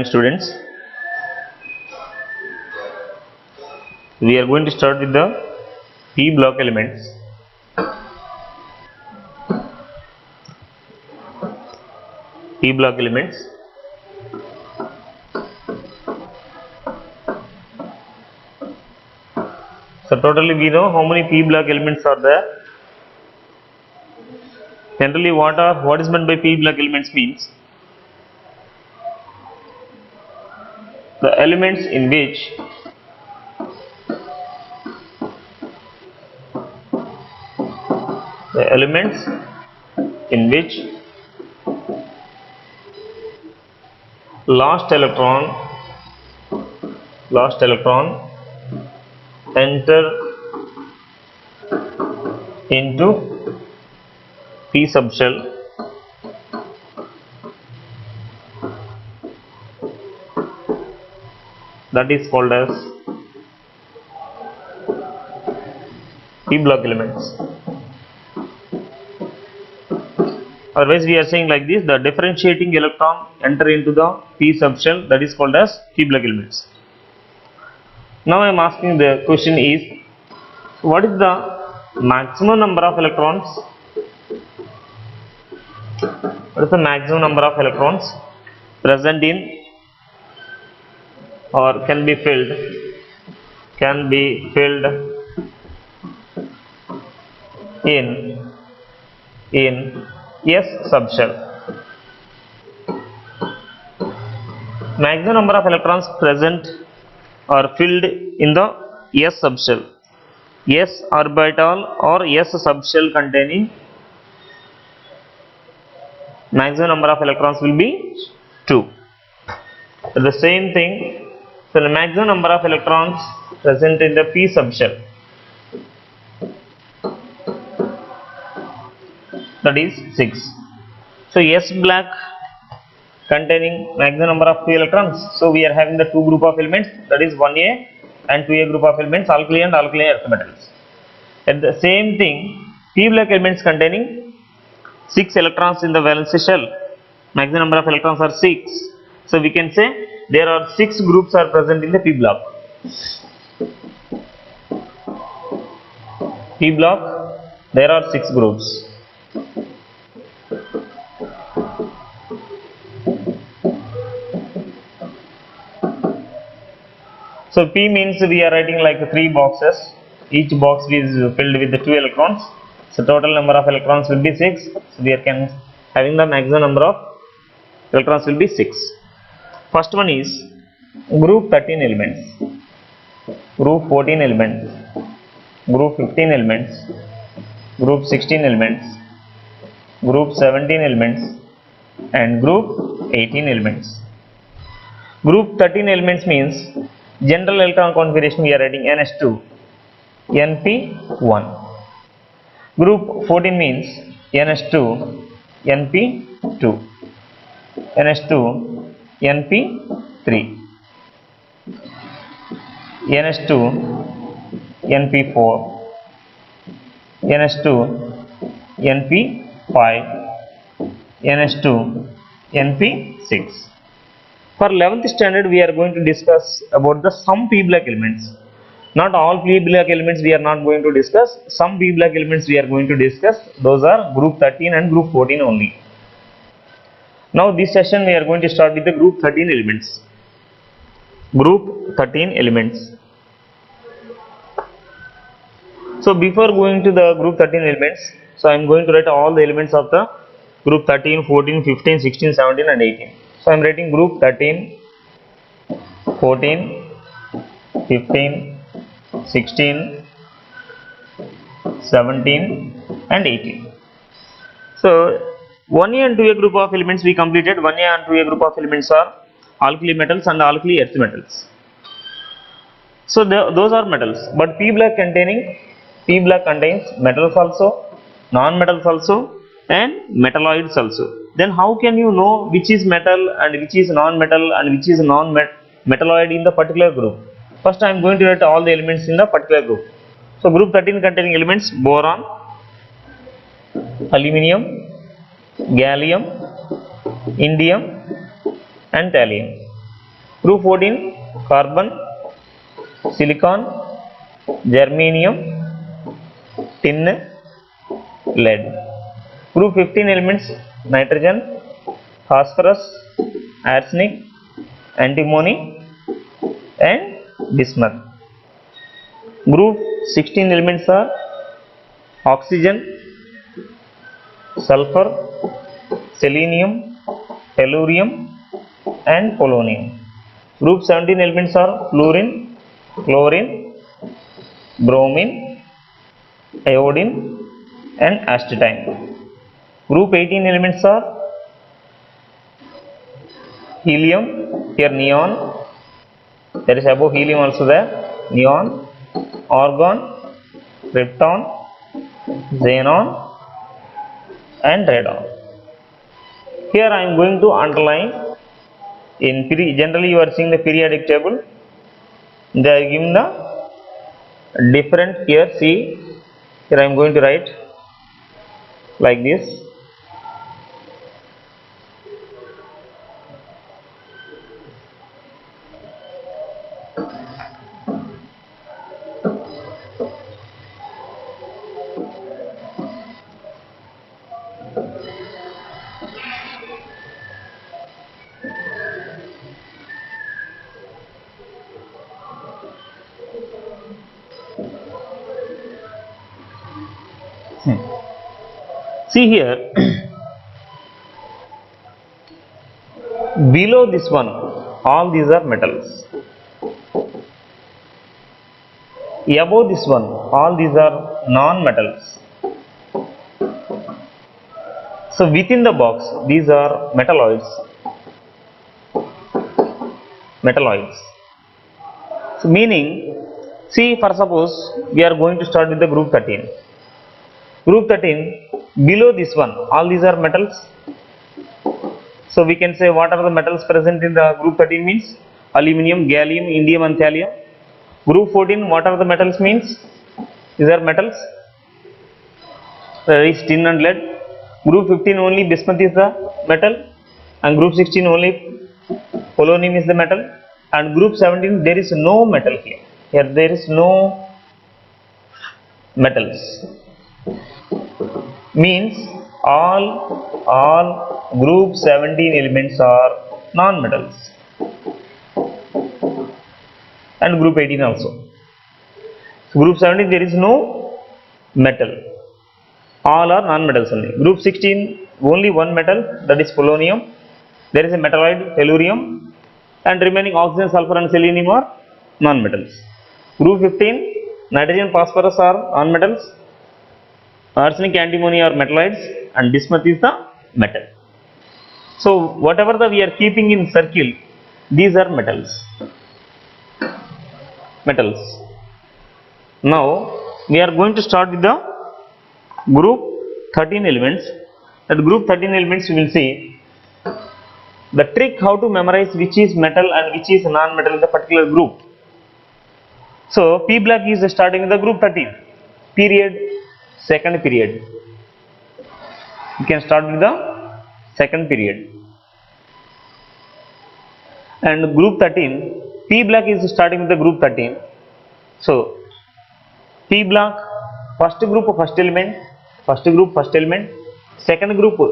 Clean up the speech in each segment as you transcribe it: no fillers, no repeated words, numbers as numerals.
morning, students. We are going to start with the P block elements. P block elements. So totally we know how many P block elements are there. Generally, what is meant by P block elements means the elements in which last electron enter into P subshell that is called as P block elements. Otherwise, we are saying like this: the differentiating electron enter into the P subshell that is called as P block elements. Now I am asking the question is, what is the maximum number of electrons? What is the maximum number of electrons present in or can be filled in S subshell? Maximum number of electrons present or filled in the S subshell, S orbital or S subshell containing maximum number of electrons will be 2. The same thing, so the maximum number of electrons present in the P subshell, that is 6. So S black containing maximum number of 2 electrons. So we are having the 2 group of elements, that is 1A and 2A group of elements, alkali and alkali earth metals. And the same thing, P black elements containing 6 electrons in the valence shell, maximum number of electrons are 6. So we can say there are 6 groups are present in the P block. P block, there are 6 groups. So P means we are writing like 3 boxes. Each box is filled with the 2 electrons. So total number of electrons will be 6. So we are having the maximum number of electrons will be 6. First one is group 13 elements, group 14 elements, group 15 elements, group 16 elements, group 17 elements and group 18 elements. Group 13 elements means general electron configuration we are writing NS2, NP1. Group 14 means NS2, NP2, NS2, NP3, NS2, NP4, NS2, NP5, NS2, NP6. For 11th standard, we are going to discuss about the some P block elements. Not all P block elements we are not going to discuss. Some P block elements we are going to discuss. Those are group 13 and group 14 only. Now this session we are going to start with the group 13 elements. Group 13 elements. So before going to the group 13 elements, so I am going to write all the elements of the group 13, 14, 15, 16, 17 and 18. So I am writing group 13, 14, 15, 16, 17 and 18. So 1A and 2A group of elements we completed. 1A and 2A group of elements are alkali metals and alkali earth metals. So those are metals, but P block contains metals also, non-metals also and metalloids also. Then how can you know which is metal and which is non-metal and which is non-metalloid in the particular group? First I am going to write all the elements in the particular group. So group 13 containing elements: boron, aluminium, gallium, indium and thallium. Group 14 carbon, silicon, germanium, tin, lead. Group 15 elements nitrogen, phosphorus, arsenic, antimony and bismuth. Group 16 elements are oxygen, sulfur, selenium, tellurium and polonium. Group 17 elements are fluorine, chlorine, bromine, iodine and astatine. Group 18 elements are helium, here neon, there is above helium also there, neon, argon, krypton, xenon and radon. Here I am going to underline. In generally you are seeing the periodic table, they are giving the different, here see, here I am going to write like this. See here, below this one, all these are metals. Above this one, all these are non-metals. So within the box, these are metalloids. Metalloids. So meaning, see, for suppose we are going to start with the group 13. Group 13, below this one, all these are metals. So we can say what are the metals present in the group 13 means aluminum, gallium, indium and thallium. Group 14, what are the metals means? These are metals. There is tin and lead. Group 15 only bismuth is the metal, and group 16 only polonium is the metal, and group 17 there is no metal here. Here there is no metals. Means all group 17 elements are non-metals, and group 18 also. So group 17 there is no metal, all are non-metals only. Group 16 only one metal, that is polonium. There is a metalloid tellurium, and remaining oxygen, sulfur and selenium are non-metals. Group 15 nitrogen, phosphorus are non-metals, arsenic, antimony are metalloids, and bismuth is the metal. So whatever we are keeping in circle, these are metals. Now we are going to start with the group 13 elements. That group 13 elements we will see the trick how to memorize which is metal and which is non-metal in the particular group. So P block is starting with the group 13 period, second period. You can start with the second period. And group 13, P block is starting with the group 13. So P block, first group first element, second group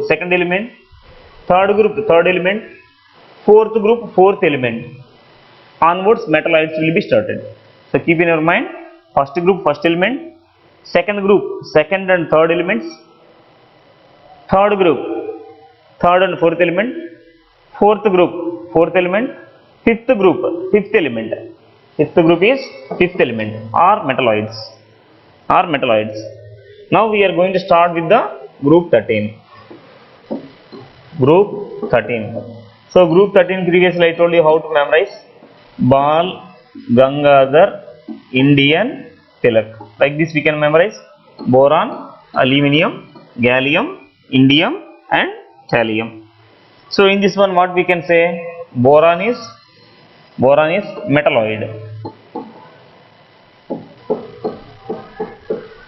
second element, third group third element, fourth group fourth element. Onwards metalloids will be started. So keep in your mind, first group first element, second group second and third elements, third group third and fourth element, fourth group fourth element, fifth group fifth element. Fifth group is fifth element, are metalloids. Now we are going to start with the group 13. So group 13 previously I told you how to memorize. Bal, Gangadhar, Indian, Tilak. Like this we can memorize boron, aluminium, gallium, indium and thallium. So in this one what we can say, boron is metalloid.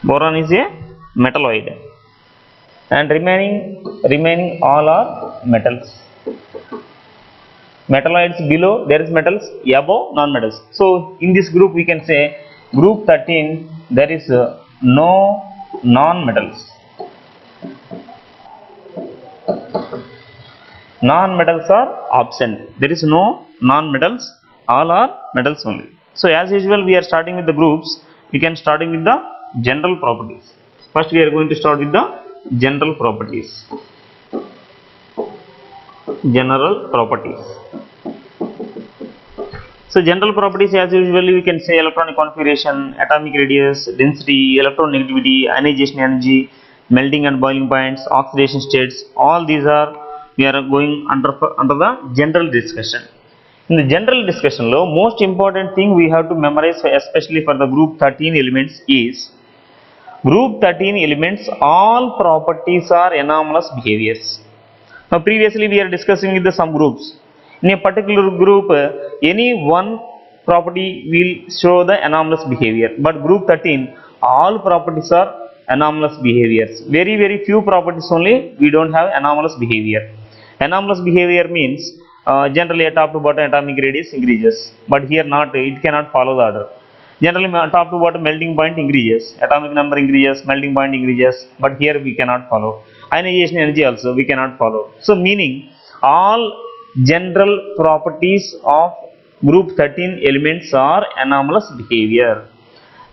Boron is a metalloid, and remaining all are metals. metalloids below, there is metals above, non-metals. So in this group we can say group 13 there is no non-metals. Non-metals are absent. There is no non-metals, all are metals only. So as usual we are starting with the groups. We can starting with the general properties. First we are going to start with the general properties. General properties. So general properties as usually we can say electronic configuration, atomic radius, density, electronegativity, ionization energy, melting and boiling points, oxidation states. All these are we are going under the general discussion. In the general discussion lo most important thing we have to memorize, especially for the group 13 elements, is group 13 elements all properties are anomalous behaviors. Now previously we are discussing with the some groups. In a particular group any one property will show the anomalous behavior, but group 13 all properties are anomalous behaviors. Very few properties only we don't have anomalous behavior. Anomalous behavior means generally at top to bottom atomic radius increases, but here not, it cannot follow the order. Generally top to bottom melting point increases, atomic number increases, melting point increases, but here we cannot follow. Ionization energy also we cannot follow. So meaning all general properties of group 13 elements are anomalous behavior.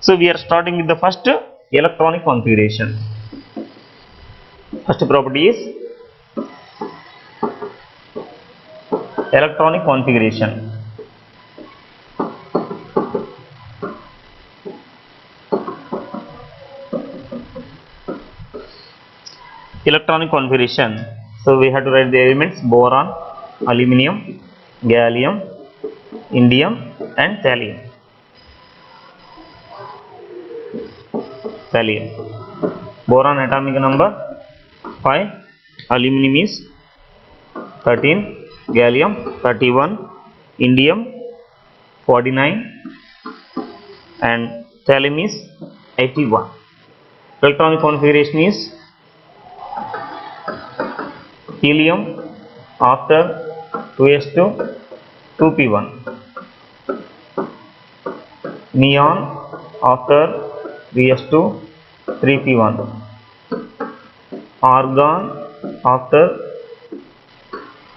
So we are starting with the first electronic configuration. First property is electronic configuration. Electronic configuration. So we have to write the elements boron, aluminum, gallium, indium and thallium. Boron atomic number 5, aluminum is 13, gallium 31, indium 49 and thallium is 81. Electronic configuration is helium after 2s2 2p1, neon after 3s2 3p1, argon after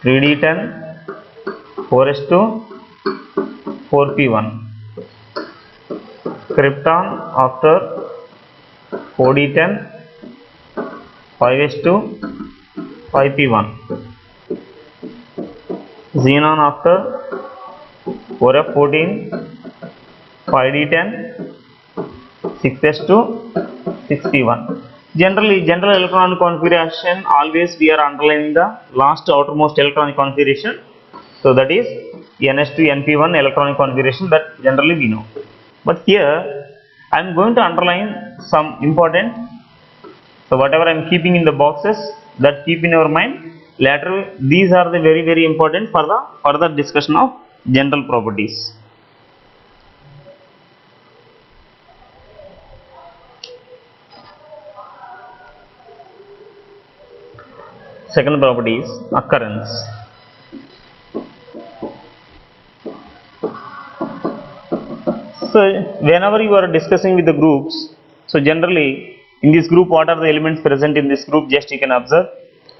3d10 4s2 4p1, krypton after 4d10 5s2 5p1, xenon after 4f14 5d10 6s2 6p1. Generally general electronic configuration always we are underlining the last outermost electronic configuration. So that is ns2 np1 electronic configuration, that generally we know. But here I am going to underline some important. So whatever I am keeping in the boxes, that keep in your mind. Later these are the very important for the further discussion of general properties. Second property is occurrence. So whenever you are discussing with the groups, so generally in this group what are the elements present in this group, just you can observe.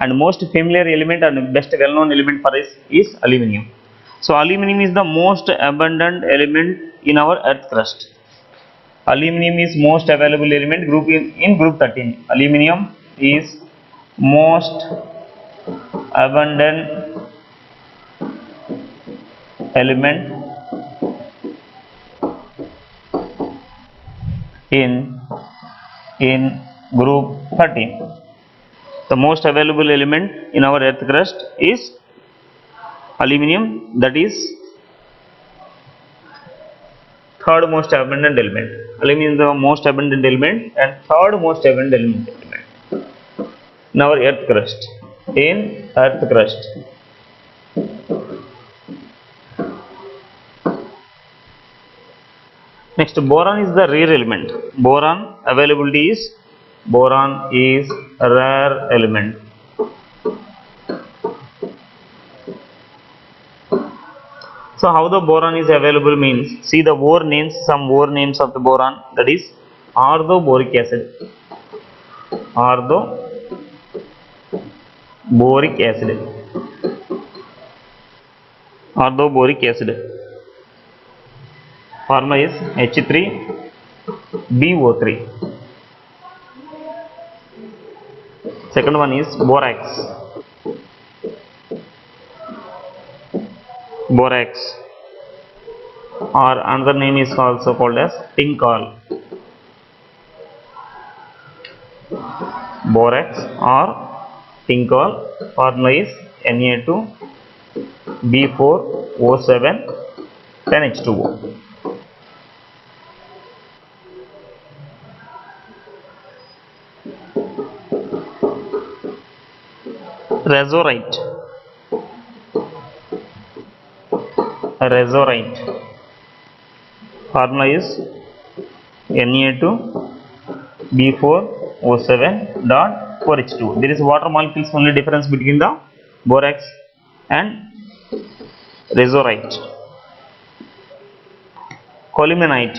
And most familiar element and best well known element for us is aluminum. So aluminum is the most abundant element in our earth crust. Aluminum is most available element group in group 13. Aluminum is most abundant element in group 13. The most available element in our earth crust is aluminum, that is third most abundant element. Aluminum is the most abundant element and third most abundant element in our earth crust. Next, boron is the rare element. Boron availability is rare element. So how the boron is available means, see the ore names, some ore names of the boron, that is orthoboric acid. Orthoboric acid. Orthoboric acid. Formula is H3BO3. Second one is borax. Borax, or another name is also called as tinkal. Borax or tinkal. Formula is Na2B4O7 10H2O. Razorite. Razorite. Formula is Na2B4O7.4H2. There is water molecules only difference between the borax and razorite. Colemanite.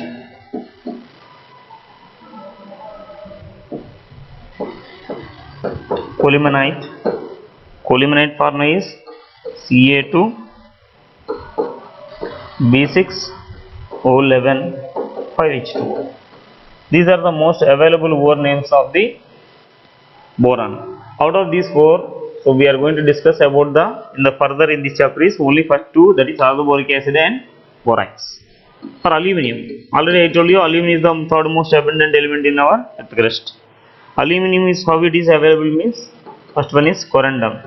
Colemanite. Colemanite formula is Ca2B6O11 5H2O. These are the most available ore names of the boron. Out of these four, so we are going to discuss about in the further in this chapter is only first two, that is orthoboric acid and borax. For aluminum, already I told you aluminum is the third most abundant element in our earth crust. Aluminum is how it is available means, first one is corundum.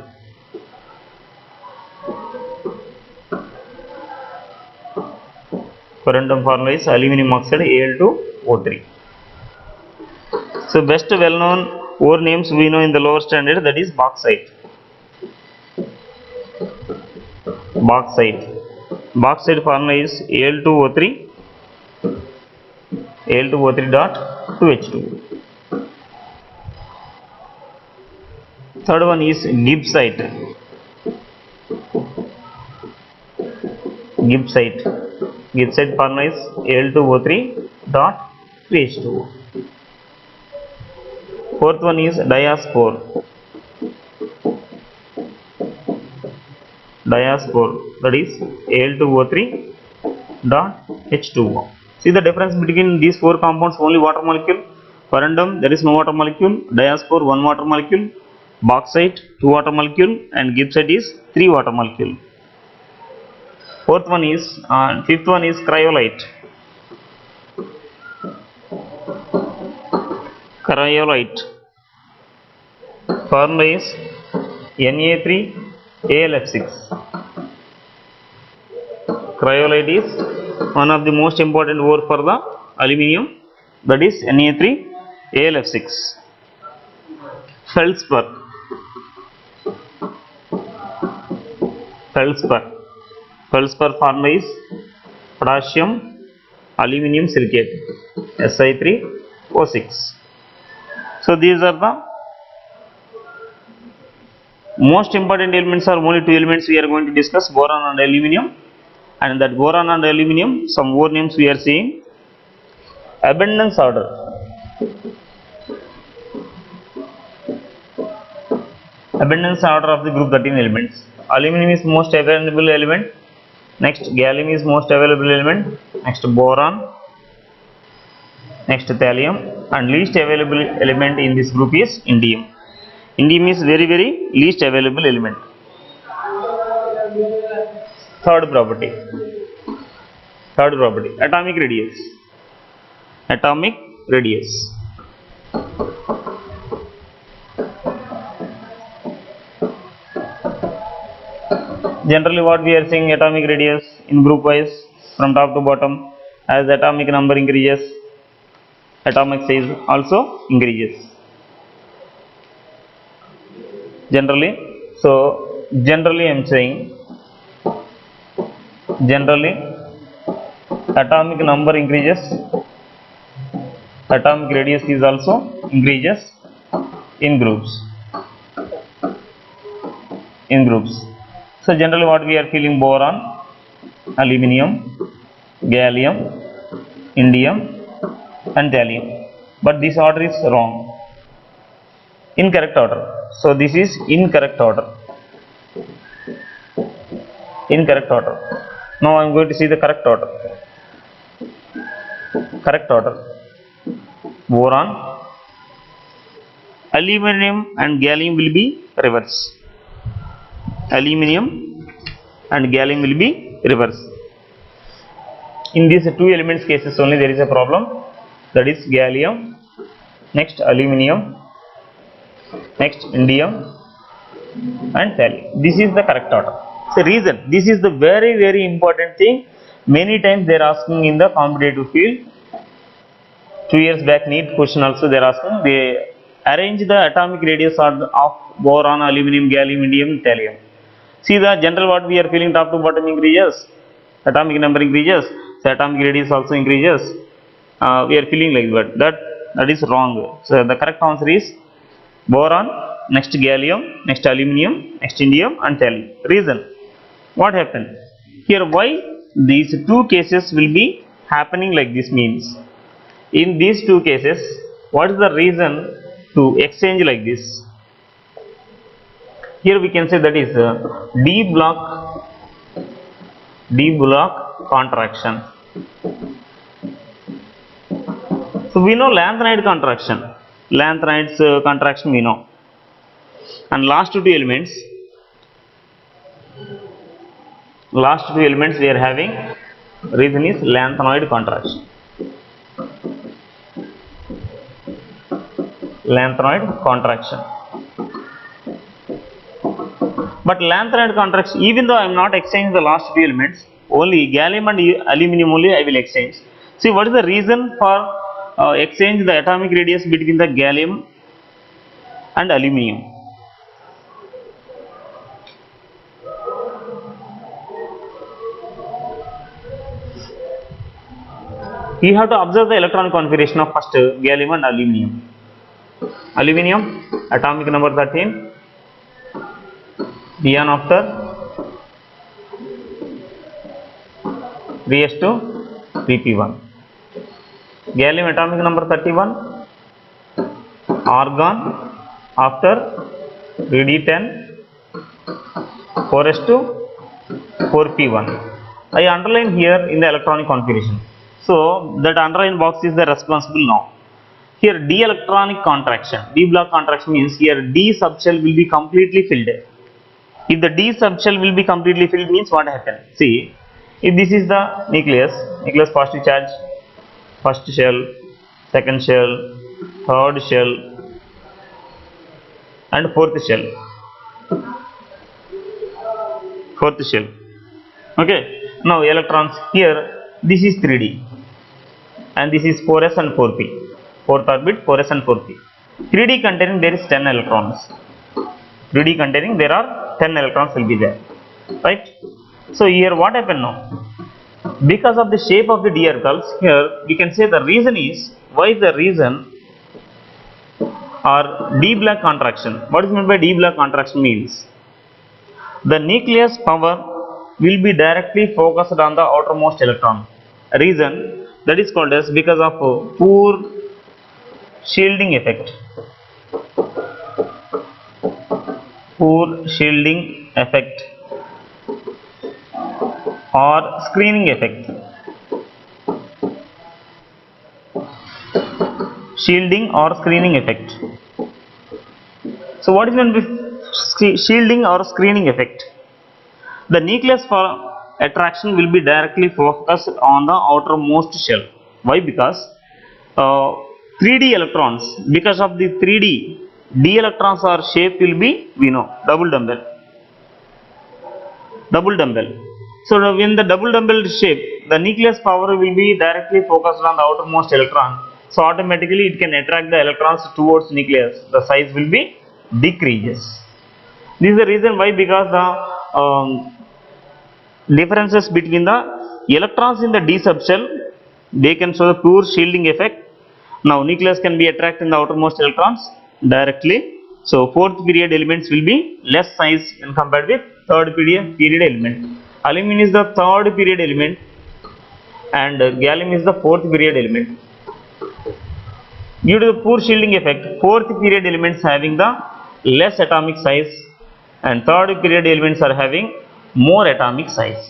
Corundum formula is aluminum oxide Al2O3. So best well known ore names we know in the lower standard, that is bauxite. Bauxite. Bauxite formula is Al2O3. Al2O3.2H2. Third one is gibbsite. Gibbsite. Gibbsite formula is Al2O3.3H2O. Fourth one is diaspore. Diaspore, that is Al2O3.H2O. See the difference between these four compounds, only water molecule. Corundum, there is no water molecule. Diaspore, one water molecule. Bauxite, two water molecule, and gibbsite is three water molecule. Fifth one is cryolite. Cryolite. Formula is Na3AlF6. Cryolite is one of the most important ore for the aluminium, that is Na3AlF6. Feldspar. Feldspar formula is potassium aluminum silicate, Si3O6. So these are the most important elements, are only two elements we are going to discuss, boron and aluminum. And that boron and aluminum, some ore names we are seeing. Abundance order. Abundance order of the group 13 elements. Aluminum is most available element. Next gallium is most available element. Next boron. Next thallium, and least available element in this group is indium. Indium is very least available element. Third property, atomic radius. Atomic radius. Generally what we are seeing, atomic radius in group wise from top to bottom, as atomic number increases, atomic size also increases. Generally I am saying, atomic number increases, atomic radius is also increases in groups. So generally what we are feeling, boron aluminum, gallium, indium and thallium. But this order is wrong. Incorrect order. So this is incorrect order. Incorrect order. Now I am going to see the correct order. Correct order. Boron, aluminum and gallium will be reverse. Aluminum and gallium will be reverse. In these two elements cases only there is a problem, that is gallium, next aluminum, next indium and thallium. This is the correct order. So reason, this is the very important thing. Many times they are asking in the competitive field. 2 years back NEET question also they are asking. They arrange the atomic radius of boron, aluminum, gallium, indium, thallium. See the general what we are feeling, top to bottom increases, atomic number increases, so atomic radius also increases. We are feeling like that is wrong. So the correct answer is boron, next gallium, next aluminum, next indium and thallium. Reason, what happened here, why these two cases will be happening like this means, in these two cases what is the reason to exchange like this? Here we can say that is d block contraction. So we know lanthanide contraction, lanthanide's contraction we know, and last two elements we are having, reason is lanthanoid contraction. Lanthanoid contraction. But lanthanoid contraction, even though I am not exchanging the last two elements, only gallium and aluminum only I will exchange. See what is the reason for exchange the atomic radius between the gallium and aluminum? You have to observe the electron configuration of first gallium and aluminum. Aluminum atomic number 13, Bn after 3s2 pp1. Gallium atomic number 31, argon after 3d10 4s2 4p1. I underline here in the electronic configuration. So that underline box is the responsible now. Here d electronic contraction, d block contraction means here d subshell will be completely filled. If the d subshell will be completely filled means what happens? See, if this is the nucleus positive charge, first shell, second shell, third shell and fourth shell. Okay, now electrons here, this is 3d and this is 4s and 4p, fourth orbit 4s and 4p. 3d containing there is 10 electrons. 3d containing there are 10 electrons will be there, right? So here what happened now? Because of the shape of the d orbitals, here we can say the reason is, why the reason or d block contraction. What is meant by d block contraction means, the nucleus power will be directly focused on the outermost electron. Reason, that is called as because of poor shielding effect. Poor shielding effect or screening effect. Shielding or screening effect. So what is meant by shielding or screening effect? The nucleus for attraction will be directly focused on the outermost shell. Why? Because 3d electrons, because of the 3d, d electrons or shape will be, we know, double dumbbell. So when the double dumbbell shape, the nucleus power will be directly focused on the outermost electron. So automatically it can attract the electrons towards nucleus. The size will be decreases. This is the reason why, because the differences between the electrons in the d subshell, they can show the poor shielding effect. Now nucleus can be attracted in the outermost electrons directly. So fourth period elements will be less size when compared with third period element. aluminum is the third period element and gallium is the fourth period element. Due to the poor shielding effect, fourth period elements having the less atomic size and third period elements are having more atomic size.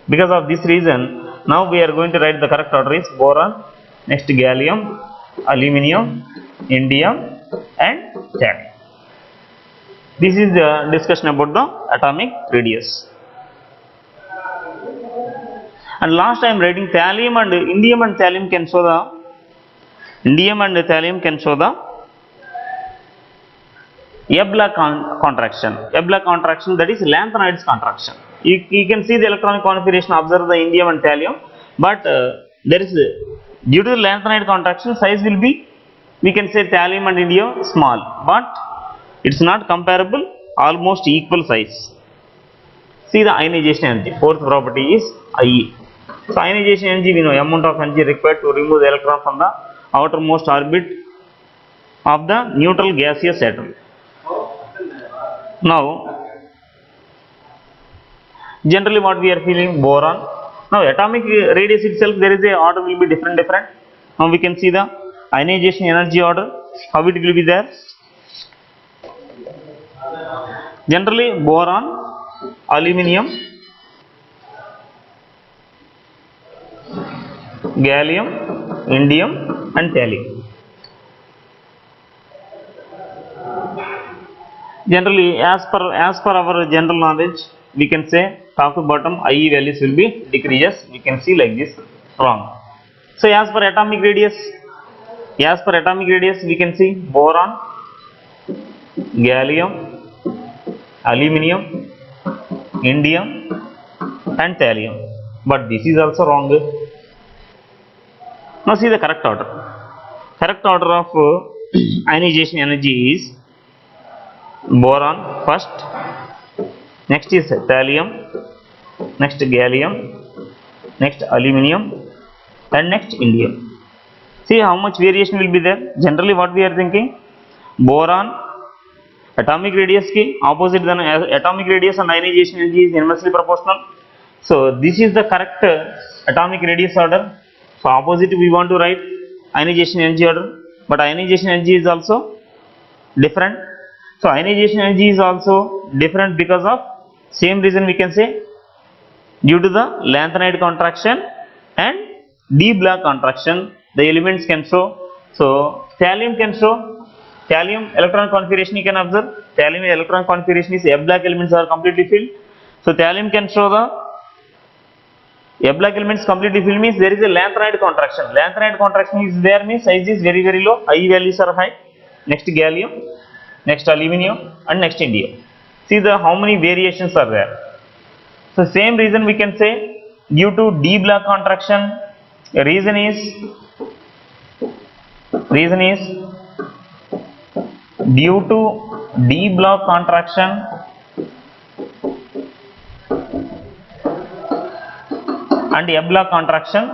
Because of this reason, now we are going to write the correct order is boron, next gallium, aluminum, indium and thallium. This is the discussion about the atomic radius. And last I am writing thallium and indium and thallium can show the Ebla contraction. Ebla contraction, that is lanthanoids contraction. You can see the electronic configuration, observe the indium and thallium, but there is due to the lanthanoid contraction size will be, we can say thallium and indium small, but it is not comparable, almost equal size. See the ionization energy, fourth property is IE. So ionization energy, we know amount of energy required to remove the electron from the outermost orbit of the neutral gaseous atom. Now generally what we are feeling, boron. Now atomic radius itself, there is a order will be different. Now we can see the ionization energy order, how it will be there. Generally boron, aluminum, gallium, indium and thallium. Generally as per our general knowledge, we can say top to bottom IE values will be decreases, we can see like this, wrong. So as per atomic radius we can see boron, gallium, aluminum, indium and thallium, but this is also wrong. Now see the correct order. Correct order of ionization energy is boron first, next is thallium, next gallium, next aluminum and next indium. See how much variation will be there. Generally what we are thinking, boron atomic radius ki opposite than atomic radius and ionization energy is inversely proportional. So this is the correct atomic radius order. So opposite we want to write ionization energy order, but ionization energy is also different. So ionization energy is also different because of same reason, we can say due to the lanthanoid contraction and D block contraction the elements can show. So thallium can show, thallium electron configuration you can observe, thallium electron configuration is F block elements are completely filled. So thallium can show the F block elements completely filled means there is a lanthanoid contraction. Lanthanoid contraction is there means size is very low, IE values are high. Next gallium, next aluminum and next indium. See the how many variations are there. So same reason we can say due to D block contraction, reason is due to D block contraction and A block contraction.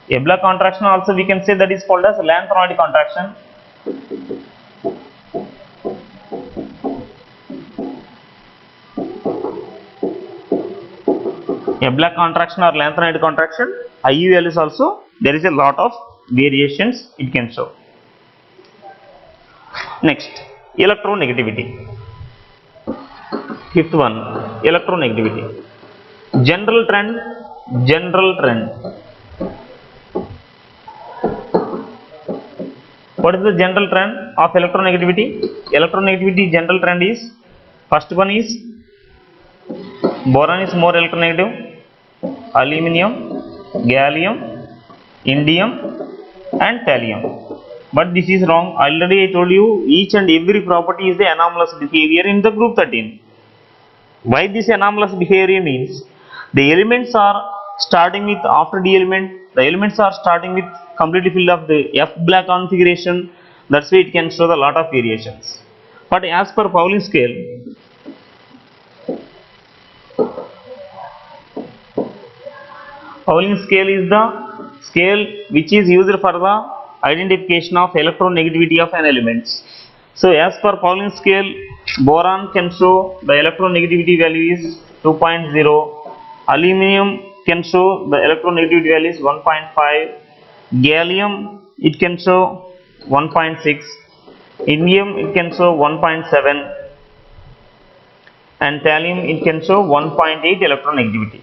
A block contraction also we can say that is called as lanthanoid contraction. A block contraction or lanthanoid contraction, IE values also there is a lot of variations it can show. Next, electronegativity. Fifth one, electronegativity. General trend. What is the general trend of electronegativity? Electronegativity general trend is, first one is boron is more electronegative, aluminum, gallium, indium and thallium. But this is wrong. Already I told you each and every property is the anomalous behavior in the group 13. Why this anomalous behavior means the elements are starting with, after D element the elements are starting with completely filled of the F block configuration. That's why it can show a lot of variations. But as per Pauling scale, Pauling scale is the scale which is used for the identification of electronegativity of an element. So as per Pauling scale, boron can show the electronegativity value is 2.0, Aluminum can show the electronegativity value is 1.5. Gallium it can show 1.6. Indium it can show 1.7, and thallium it can show 1.8 electronegativity.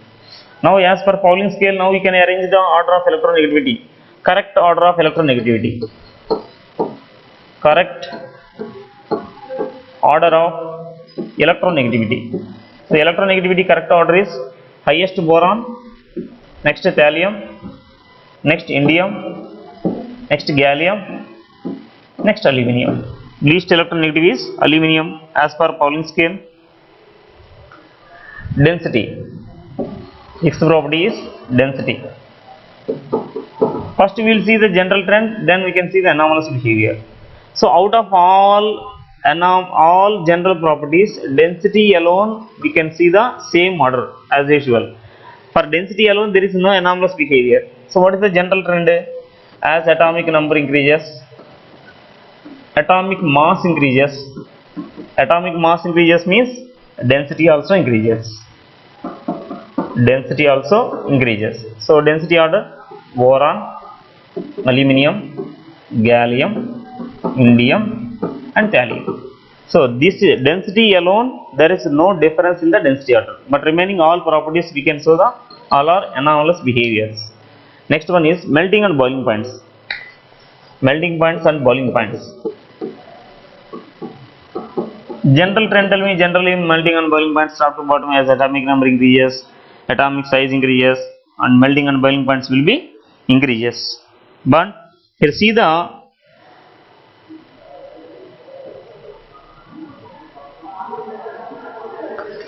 Now as per Pauling scale, now we can arrange the order of electronegativity. Correct order of electronegativity. Correct order of electronegativity. So electronegativity correct order is highest boron, next thallium, next indium, next gallium, next aluminum. Least electronegativity is aluminum as per Pauling scale. Density. Next property is density. First we will see the general trend, then we can see the anomalous behavior. So out of all general properties, density alone we can see the same order as usual. For density alone there is no anomalous behavior. So what is the general trend? As atomic number increases, atomic mass increases. Atomic mass increases means density also increases. Density also increases. So density order: boron, aluminum, gallium, indium, and thallium. So this density alone, there is no difference in the density order, but remaining all properties we can show the all are anomalous behaviors. Next one is melting and boiling points. Melting points and boiling points. General trend, tell me, generally melting and boiling points top to bottom as atomic number increases, atomic size increases, and melting and boiling points will be increases. But here see the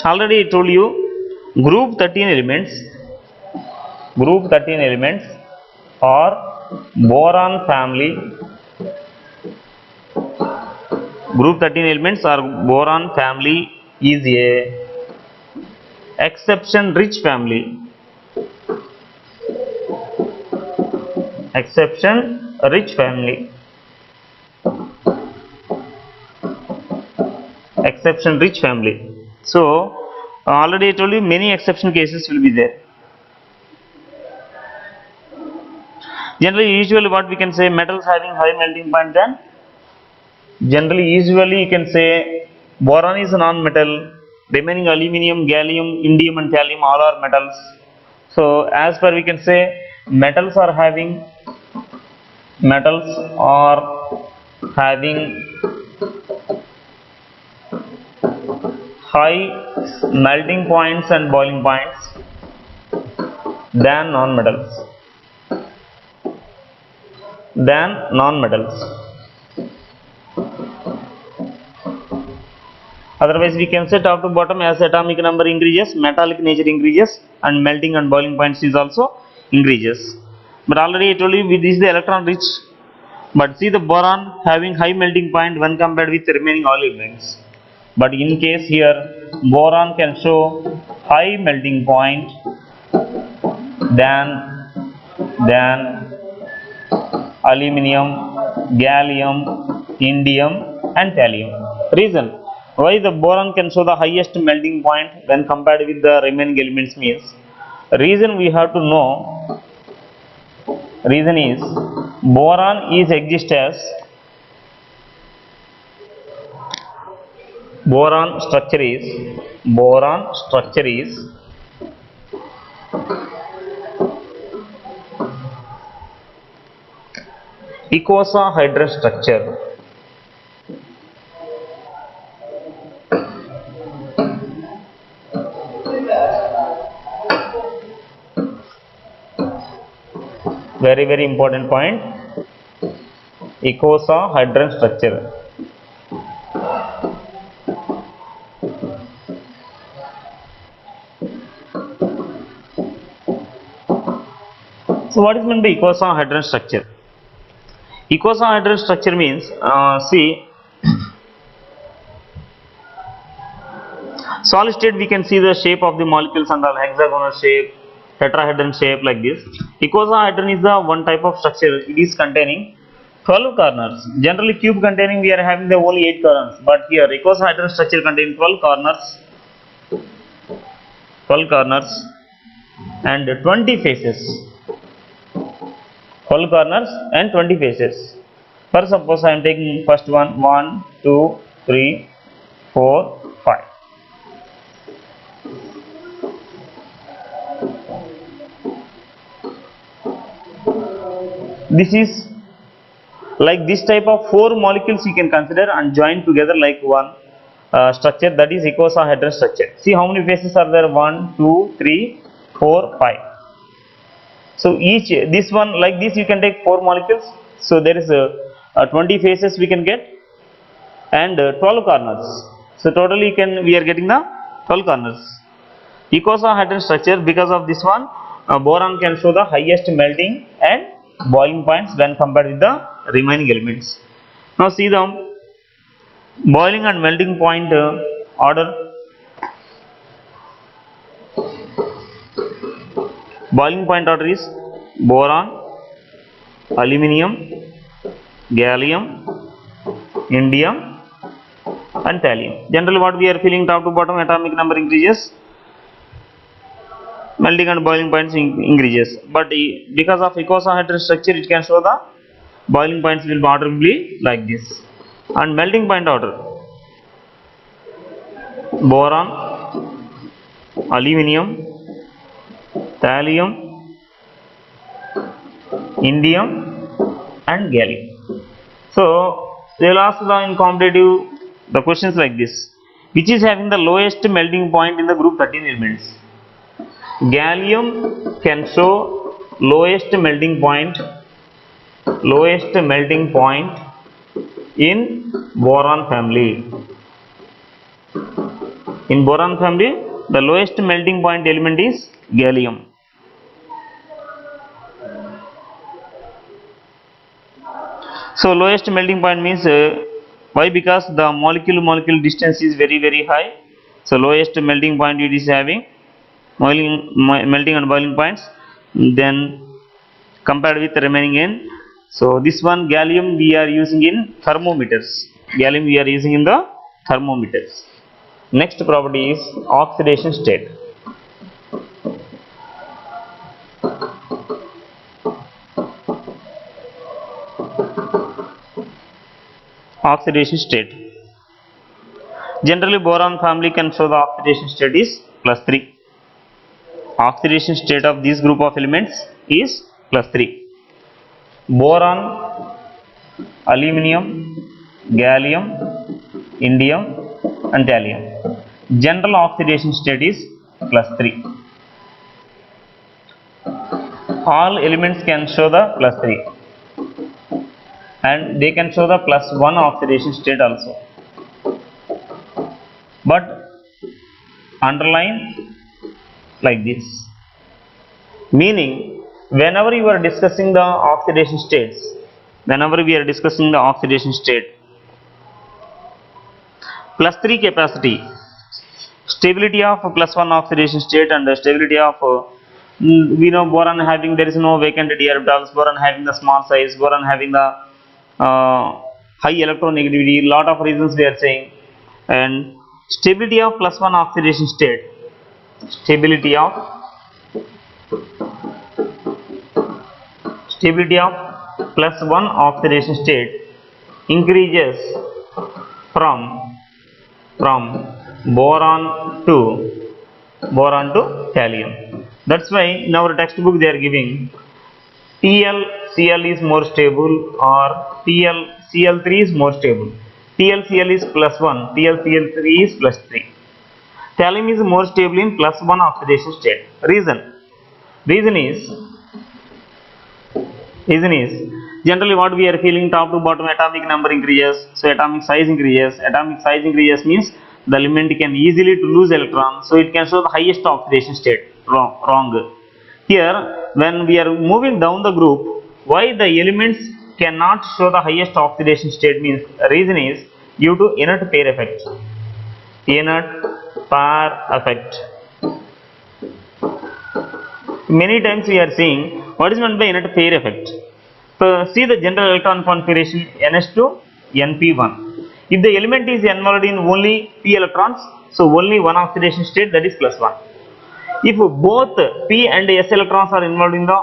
already I told you group 13 elements. Group 13 elements are boron family. Group 13 elements are boron family is a exception rich family. Exception rich family. Exception rich family. So already I told you many exception cases will be there. Generally, usually what we can say, metals having high melting point than. Generally, usually you can say boron is a non-metal. Remaining aluminum, gallium, indium, and thallium all are metals. So as per we can say, metals are having high melting points and boiling points than non-metals. Otherwise we can say top to bottom as atomic number increases, metallic nature increases, and melting and boiling points is also increases. But already I told you this is the electron rich. But see the boron having high melting point when compared with the remaining all elements. But in case here boron can show high melting point than aluminum, gallium, indium, and thallium. Reason why the boron can show the highest melting point when compared with the remaining elements means, reason we have to know. Reason is boron is exist as boron structure is icosahedral structure. Very important point, icosahedral structure. So what is meant by icosahedral structure? Icosahedral structure means, see, solid state we can see the shape of the molecules and the hexagonal shape, tetrahedron shape like this. Icosahedron is the one type of structure. It is containing 12 corners. Generally cube containing we are having the only 8 corners, but here icosahedron structure contains 12 corners. and 20 faces, whole corners and 20 faces. For suppose I am taking first one, 1, 2, 3, 4, 5. This is like this type of 4 molecules you can consider and join together like one structure, that is icosahedron structure. See how many faces are there? 1, 2, 3, 4, 5. So each this one like this you can take 4 molecules. So there is 20 faces we can get and 12 corners. So totally we are getting the 12 corners. Icosahedron structure, because of this one boron can show the highest melting and boiling points when compared with the remaining elements. Now see the boiling and melting point order. Boiling point order is boron, aluminium, gallium, indium and thallium. Generally what we are feeling, top to bottom atomic number increases, melting and boiling points increases, but because of icosahedron structure it can show the boiling points will be orderly like this. And melting point order, boron, aluminium, thallium, indium and gallium. So they will ask in competitive the questions like this: which is having the lowest melting point in the group 13 elements? Gallium can show lowest melting point in boron family. In boron family, the lowest melting point element is gallium. So lowest melting point means why? Because the molecule distance is very high. So lowest melting point it is having melting and boiling points then compared with the remaining n. So this one gallium we are using in thermometers. Gallium we are using in the thermometers. Next property is oxidation state. Oxidation state. Generally boron family can show the oxidation state is +3. Oxidation state of this group of elements is +3. Boron, aluminium, gallium, indium and thallium. General oxidation state is +3. All elements can show the +3 and they can show the +1 oxidation state also. But underline like this, meaning whenever you are discussing the oxidation states, whenever we are discussing the oxidation state, +3 capacity, stability of +1 oxidation state and the stability of we know boron having there is no vacant d orbitals, boron having the small size, boron having the high electronegativity, lot of reasons we are saying, and stability of +1 oxidation state, stability of +1 oxidation state increases from boron to thallium. That's why in our textbook they are giving TlCl is more stable or TlCl3 is more stable. TlCl is +1, TlCl3 is +3. Thallium is more stable in +1 oxidation state. Reason is generally what we are feeling, top to bottom atomic number increases, so atomic size increases. Atomic size increases means the element can easily to lose electrons, so it can show the highest oxidation state. Wrong. Here when we are moving down the group, why the elements cannot show the highest oxidation state means reason is due to inert pair effect. Many times we are seeing what is meant by inert pair effect. So see the general electron configuration NH2 NP1. If the element is involved in only p electrons, so only one oxidation state, that is +1. If both p and s electrons are involved in the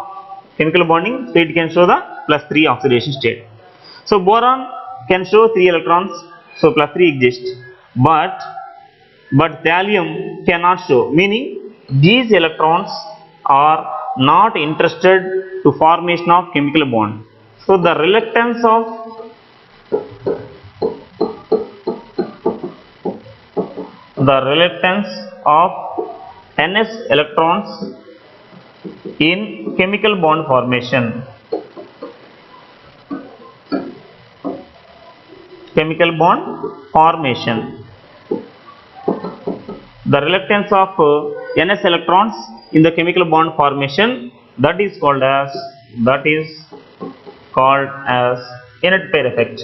chemical bonding, so it can show the +3 oxidation state. So boron can show 3 electrons, so +3 exists, but thallium cannot show, meaning these electrons are not interested to formation of chemical bond. So the reluctance of ns electrons in chemical bond formation, the reluctance of ns electrons in the chemical bond formation, that is called as inert pair effect.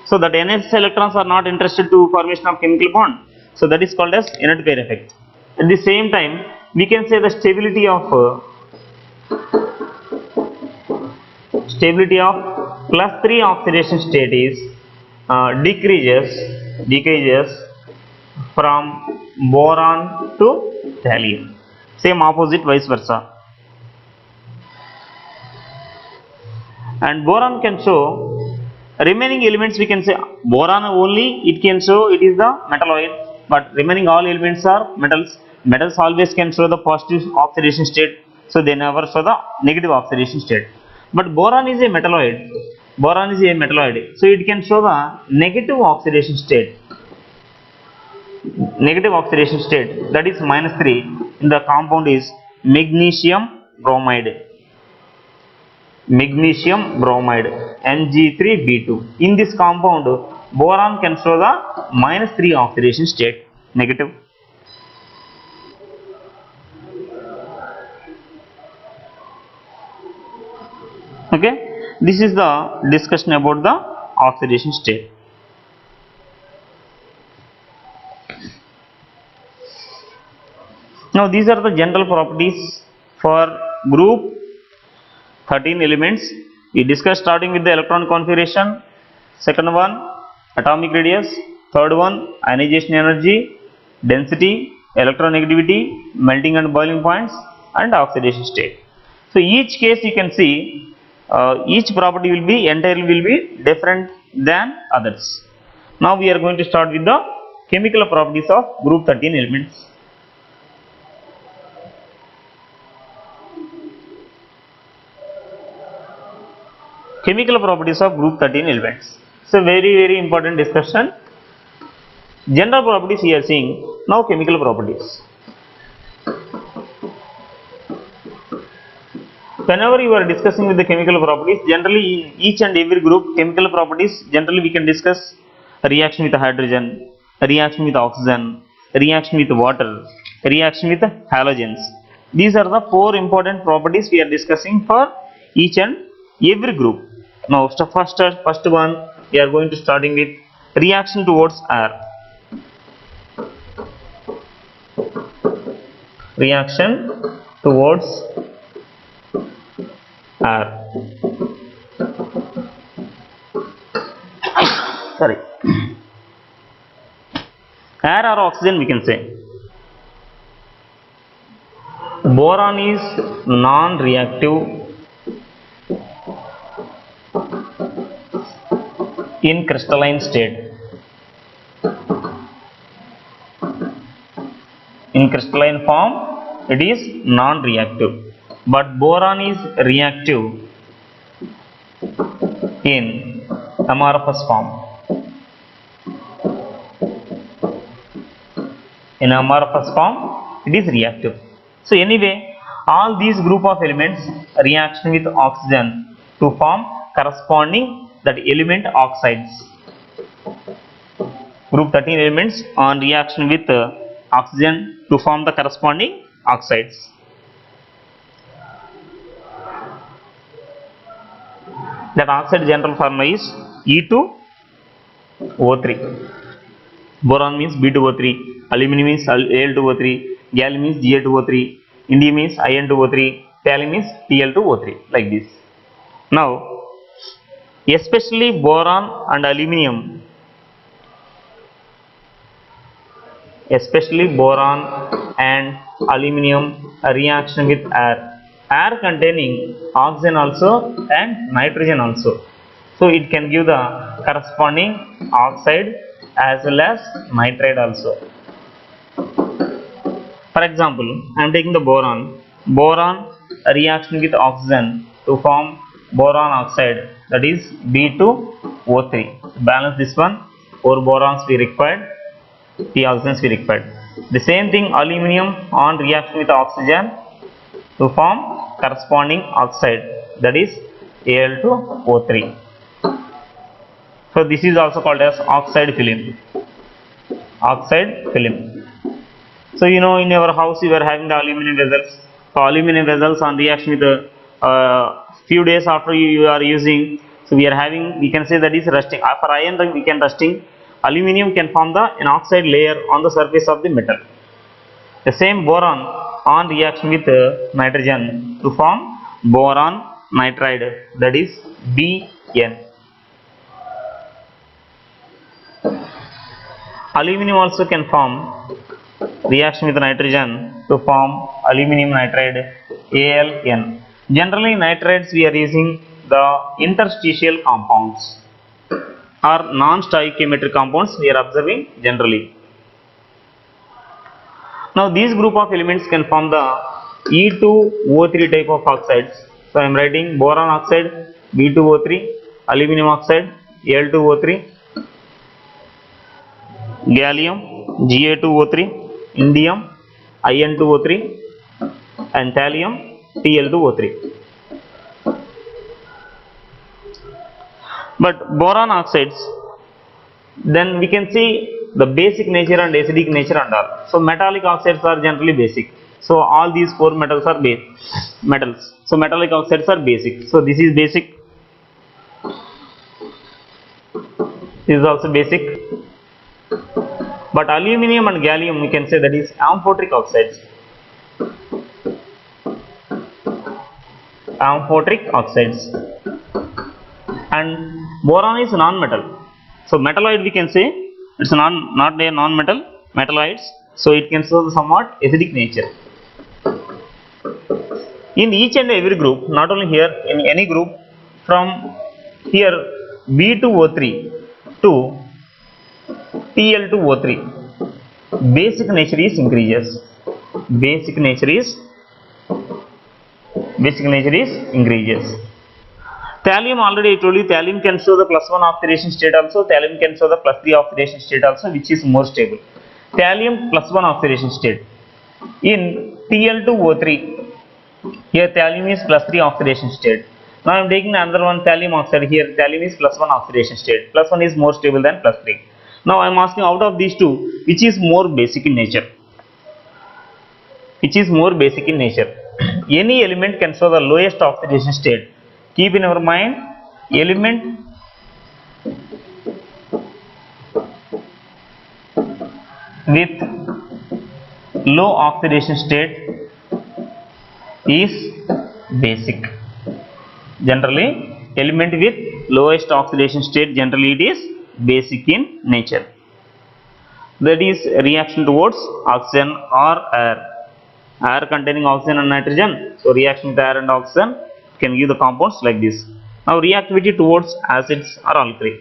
So that ns electrons are not interested to formation of chemical bond, so that is called as inert pair effect. At the same time, we can say the stability of +3 oxidation state is decreases from boron to thallium. Same opposite, vice versa. And boron can show remaining elements. We can say boron only it can show it is the metalloid, but remaining all elements are metals. Metals always can show the positive oxidation state, so they never show the negative oxidation state. But boron is a metalloid, so it can show the negative oxidation state, that is -3. The compound is magnesium bromide, Mg3B2. In this compound, boron can show the -3 oxidation state, negative. Okay, this is the discussion about the oxidation state. Now these are the general properties for group 13 elements. We discussed starting with the electron configuration, second one atomic radius, third one ionization energy, density, electronegativity, melting and boiling points, and oxidation state. So each case you can see each property will be different than others. Now we are going to start with the chemical properties of group 13 elements. Chemical properties of group 13 elements. It's a very important discussion. General properties we are seeing. Now chemical properties. Whenever you are discussing with the chemical properties, generally in each and every group chemical properties, generally we can discuss reaction with hydrogen, reaction with oxygen, reaction with water, reaction with halogens. These are the 4 important properties we are discussing for each and every group. Now first one we are going to starting with reaction towards air. Reaction towards air. Sorry. Air or oxygen we can say. Boron is non-reactive in crystalline state. In crystalline form it is non-reactive, but boron is reactive in amorphous form. In amorphous form it is reactive. So anyway, all these group of elements reaction with oxygen to form corresponding that element oxides. Group 13 elements on reaction with oxygen to form the corresponding oxides. That oxide general formula is E2O3. Boron means B2O3, aluminum means Al2O3, gallium means Ga2O3, indium means In2O3, thallium means Tl2O3, like this. Now especially boron and aluminum especially boron and aluminum reaction with air. Air containing oxygen also and nitrogen also. So it can give the corresponding oxide as well as nitride also. For example, I am taking the boron. Boron reaction with oxygen to form boron oxide, that is B2O3. Balance this one, 4 borons we required, 3 oxygens we required. The same thing, aluminum on reaction with oxygen to form corresponding oxide, that is Al2O3. So this is also called as oxide film. Oxide film. So you know, in your house you are having the aluminum vessels. So aluminum vessels on reaction with few days after you are using, so we are having, we can say that is rusting. For iron we can rusting. Aluminum can form an oxide layer on the surface of the metal. The same boron on reaction with nitrogen to form boron nitride, that is Bn. Aluminum also can form reaction with nitrogen to form aluminum nitride, Aln. Generally nitrides we are using the interstitial compounds or non-stoichiometric compounds we are observing generally. Now these group of elements can form the E2O3 type of oxides. So I am writing boron oxide B2O3, aluminum oxide Al2O3, gallium Ga2O3, indium In2O3, and thallium Tl2O3. But boron oxides, then we can see the basic nature and acidic nature and all. So metallic oxides are generally basic. So all these 4 metals are metals. So metallic oxides are basic. So this is basic. This is also basic. But aluminum and gallium we can say that is amphoteric oxides. Amphoteric oxides. And boron is non-metal. So metalloid we can say it's not a non-metal, metalloids. So it can show somewhat acidic nature. In each and every group, not only here, in any group, from here B2O3 to Tl2O3, basic nature is increases. Basic nature is increases. Thallium, already I told you, thallium can show the +1 oxidation state also, thallium can show the +3 oxidation state also, which is more stable. Thallium +1 oxidation state. In Tl2O3, here thallium is +3 oxidation state. Now I am taking another one, thallium oxide. Here thallium is +1 oxidation state. +1 is more stable than +3. Now I am asking, out of these two, which is more basic in nature? Which is more basic in nature? Any element can show the lowest oxidation state. Keep in our mind, element with low oxidation state is basic. Generally, element with lowest oxidation state, generally it is basic in nature. That is reaction towards oxygen or air. Air containing oxygen and nitrogen. So reaction with air and oxygen can give the compounds like this. Now reactivity towards acids or alkali.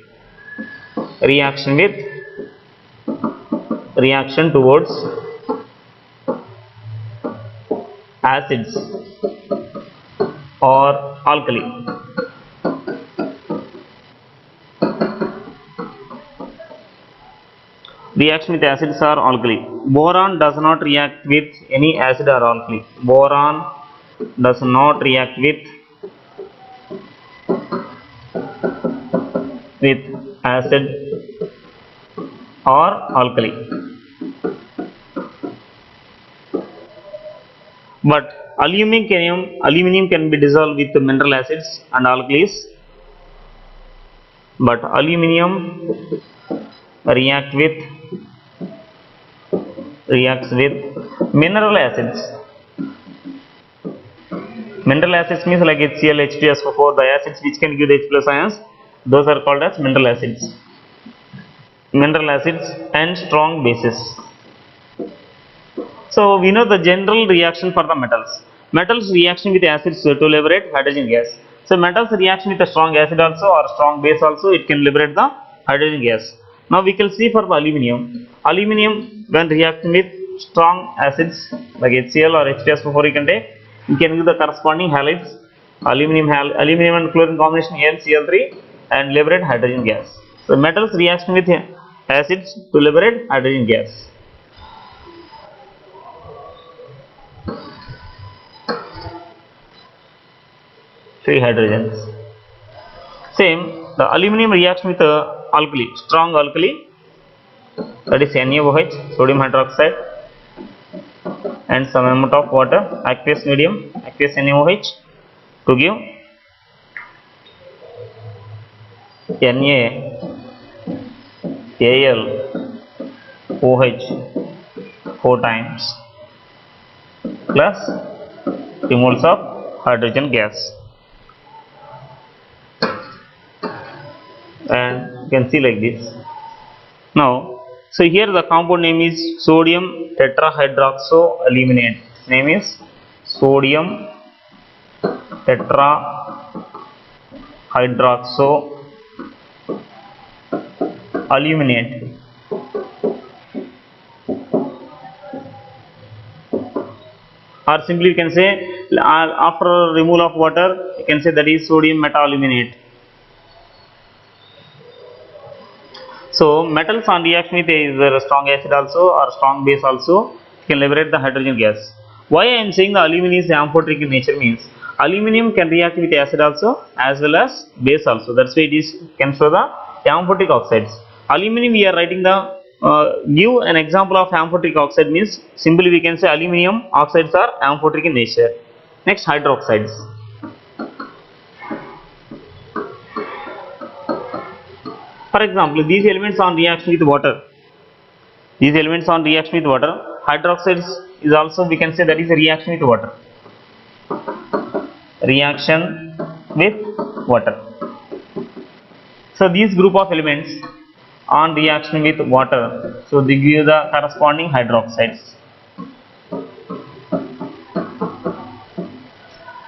Reaction towards acids or alkali. Reaction with acids or alkali. Boron does not react with any acid or alkali. Boron does not react with acid or alkali. But aluminum can be dissolved with mineral acids and alkalis. But aluminum reacts with mineral acids. Mineral acids means like HCl, H2SO4, the acids which can give the H plus ions, those are called as mineral acids. Mineral acids and strong bases. So we know the general reaction for the metals. Metals reaction with acids to liberate hydrogen gas. So metals reaction with a strong acid also or strong base also, it can liberate the hydrogen gas. Now we can see for the aluminium. Aluminium when reacting with strong acids like HCl or H2SO4, you can give the corresponding halides. Aluminum and chlorine combination AlCl3 and liberate hydrogen gas. So metals reaction with acids to liberate hydrogen gas. Three hydrogens. Same, the aluminum reaction with alkali, strong alkali, that is NaOH, sodium hydroxide, and some amount of water, aqueous medium, aqueous NaOH, to give NaAlOH 4 times plus 2 moles of hydrogen gas. And you can see like this. Now, so here the compound name is sodium tetrahydroxoaluminate. Name is sodium tetrahydroxoaluminate. Or simply you can say after removal of water, you can say that is sodium metaaluminate. So metals on reaction with either strong acid also or strong base also can liberate the hydrogen gas. Why I am saying the aluminum is amphoteric in nature means aluminum can react with acid also as well as base also. That's why it is can show the amphoteric oxides. Aluminum we are writing the give an example of amphoteric oxide means simply we can say aluminum oxides are amphoteric in nature. Next, hydroxides. For example, these elements on reaction with water. These elements on reaction with water. Hydroxides is also we can say that is a reaction with water. Reaction with water. So these group of elements on reaction with water, so they give the corresponding hydroxides.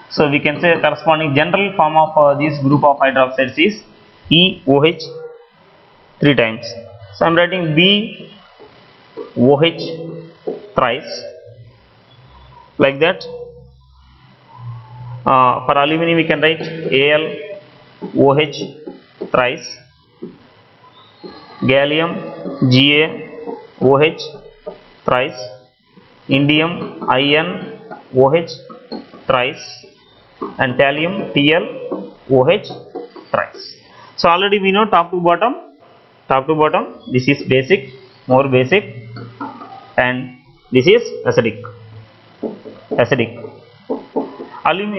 So we can say corresponding general form of this group of hydroxides is EOH 3 times. So I am writing BOH thrice like that. For aluminum we can write AlOH thrice, gallium GaOH thrice, indium InOH thrice, and thallium TlOH thrice. So already we know top to bottom, this is basic, more basic, and this is acidic.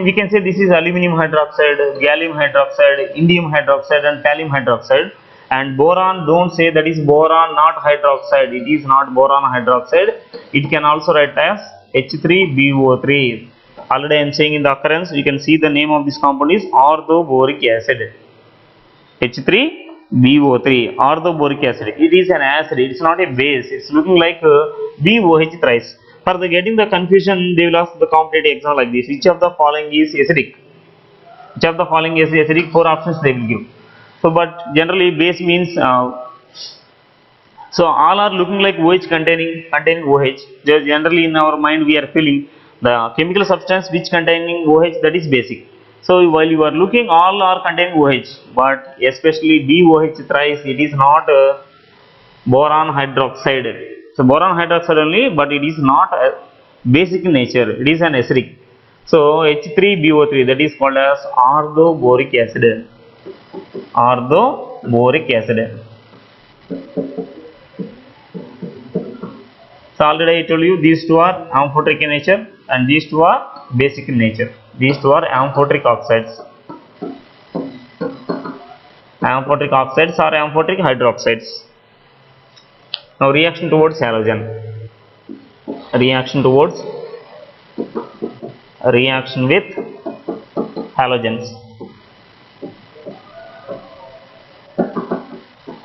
We can say this is aluminum hydroxide, gallium hydroxide, indium hydroxide, and thallium hydroxide. And boron, don't say that is boron not hydroxide, it is not boron hydroxide, it can also write as H3BO3. Already I am saying in the occurrence, you can see the name of this compound is orthoboric acid. H3BO3, orthoboric acid. It is an acid, it is not a base, it is looking like BOH thrice. For the getting the confusion, they will ask the competitive exam like this: which of the following is acidic? Which of the following is acidic? 4 options they will give. So, but generally base means so all are looking like OH containing OH. Generally in our mind we are feeling the chemical substance which containing OH, that is basic. So while you are looking all are containing OH, but especially BOH thrice, it is not boron hydroxide. So boron hydroxide only, but it is not basic in nature, it is an acidic. So H3BO3, that is called as orthoboric acid. Orthoboric acid. So already I told you these two are amphoteric in nature and these two are basic in nature. These two are amphoteric oxides. Amphoteric oxides or amphoteric hydroxides. Now reaction towards halogen. Reaction with halogens.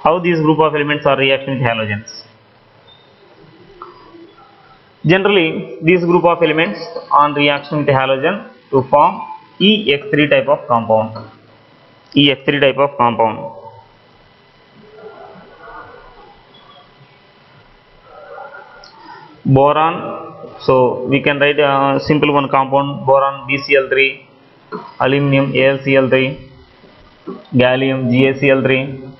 How these group of elements are reaction with halogens? Generally, this group of elements on reaction with halogen to form EX3 type of compound. EX3 type of compound. Boron, so we can write a simple one compound, boron BCl3, aluminum AlCl3, gallium GaCl3,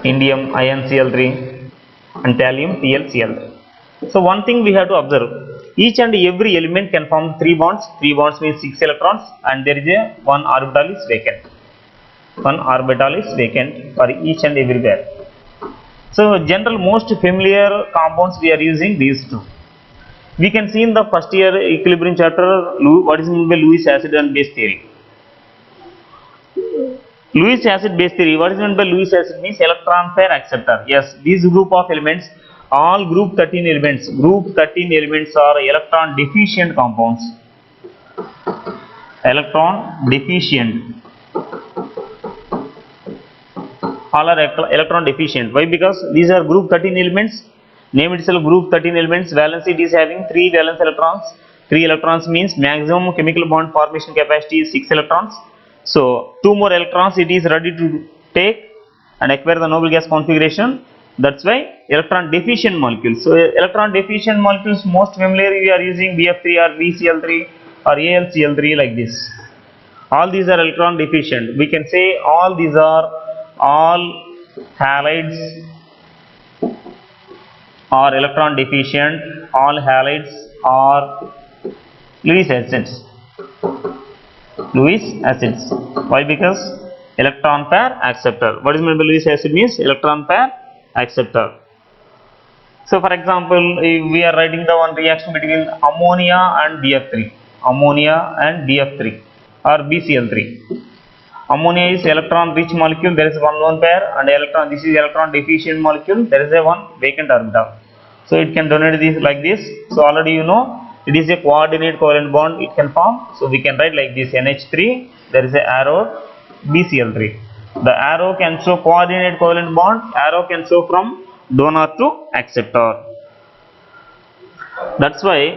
indium InCl3, and thallium TlCl3. So one thing we have to observe, each and every element can form 3 bonds. 3 bonds means 6 electrons, and there is a 1 orbital is vacant. 1 orbital is vacant for each and every pair. So general most familiar compounds we are using these two. We can see in the first year equilibrium chapter what is meant by Lewis acid and base theory. Lewis acid base theory, what is meant by Lewis acid means electron pair acceptor. Yes, this group of elements, all group 13 elements are electron deficient compounds. Electron deficient. All are electron deficient. Why? Because these are group 13 elements. Name itself group 13 elements. Valence it is having 3 valence electrons. 3 electrons means maximum chemical bond formation capacity is 6 electrons. So 2 more electrons it is ready to take and acquire the noble gas configuration. That's why electron deficient molecules. So electron deficient molecules most familiar we are using BF3 or BCl3 or AlCl3 like this. All these are electron deficient. We can say all these are all halides are electron deficient. All halides are Lewis acids. Lewis acids. Why? Because electron pair acceptor. What is meant by Lewis acid means electron pair acceptor. So for example, if we are writing the one reaction between ammonia and BF3, ammonia and BF3 or BCl3. Ammonia is electron rich molecule, there is one lone pair, and electron, this is electron deficient molecule, there is a one vacant orbital. So it can donate this like this. So already you know it is a coordinate covalent bond it can form. So we can write like this NH3, there is a arrow BCl3. The arrow can show coordinate covalent bond, arrow can show from donor to acceptor. That's why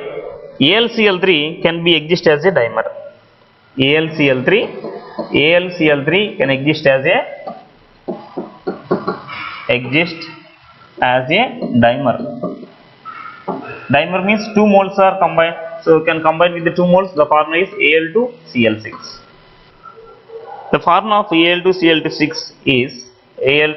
AlCl3 can be exist as a dimer. AlCl3 can exist as a dimer. Dimer means 2 moles are combined, so can combine with the 2 moles. The formula is Al2Cl6. The formula of Al2Cl6 is Al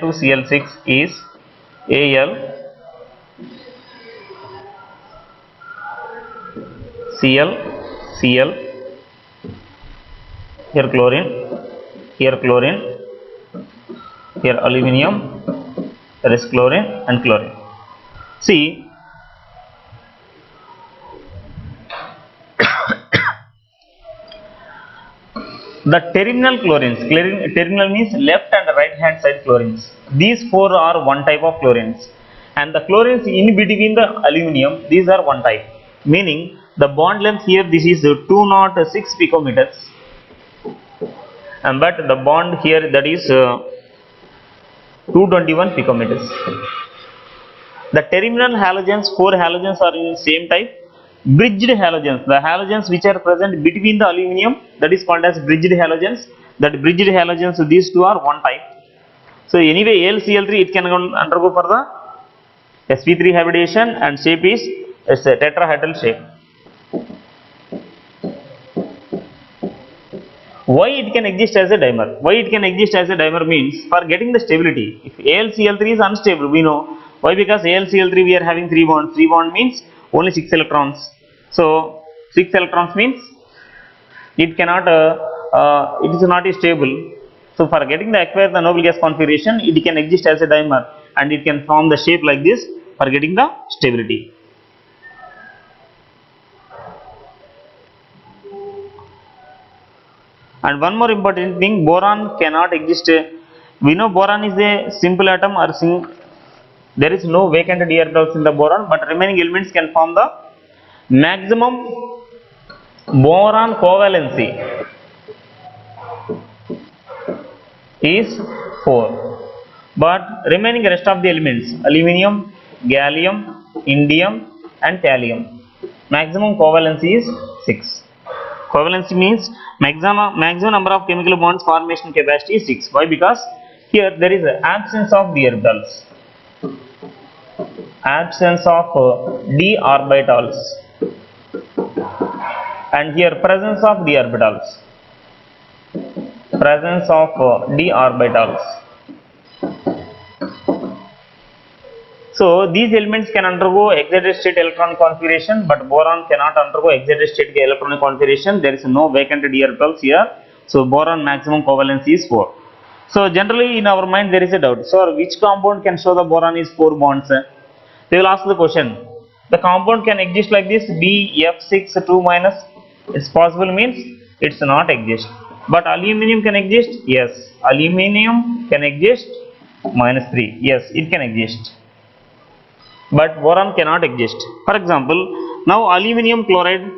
Cl, here chlorine, here aluminium, there is chlorine and chlorine. See, the terminal chlorines, terminal means left and right hand side chlorines. These 4 are one type of chlorines, and the chlorines in between the aluminium, these are one type. Meaning the bond length here, this is 206 picometers. But the bond here, that is 221 picometers. The terminal halogens, 4 halogens are in same type. Bridged halogens, the halogens which are present between the aluminium, that is called as bridged halogens. That bridged halogens, these two are one type. So anyway, AlCl3 it can undergo for the sp3 hybridization, and shape is a tetrahedral shape. Why it can exist as a dimer? Why it can exist as a dimer means for getting the stability. If AlCl3 is unstable, we know why, because AlCl3 we are having 3 bonds. 3 bond means only 6 electrons. So 6 electrons means it cannot, it is not stable. So for getting the acquire the noble gas configuration, it can exist as a dimer, and it can form the shape like this for getting the stability. And one more important thing, boron cannot exist. We know boron is a simple atom, or there is no vacant d orbitals in the boron, but remaining elements can form the maximum boron covalency is 4. But remaining rest of the elements, aluminium, gallium, indium and thallium. Maximum covalency is 6. Covalency means maximum number of chemical bonds formation capacity is 6. Why? Because here there is an absence of d orbitals. Absence of d orbitals. And here presence of d orbitals. Presence of d orbitals. So these elements can undergo excited state electronic configuration, but boron cannot undergo excited state electronic configuration. There is no vacant d orbitals here. So boron maximum covalency is 4. So generally in our mind there is a doubt. So which compound can show the boron is 4 bonds? They will ask the question. The compound can exist like this, BF6 2 minus. It's possible means it's not exist. But aluminum can exist? Yes. Aluminum can exist minus 3. Yes, it can exist. But boron cannot exist. For example, now aluminum chloride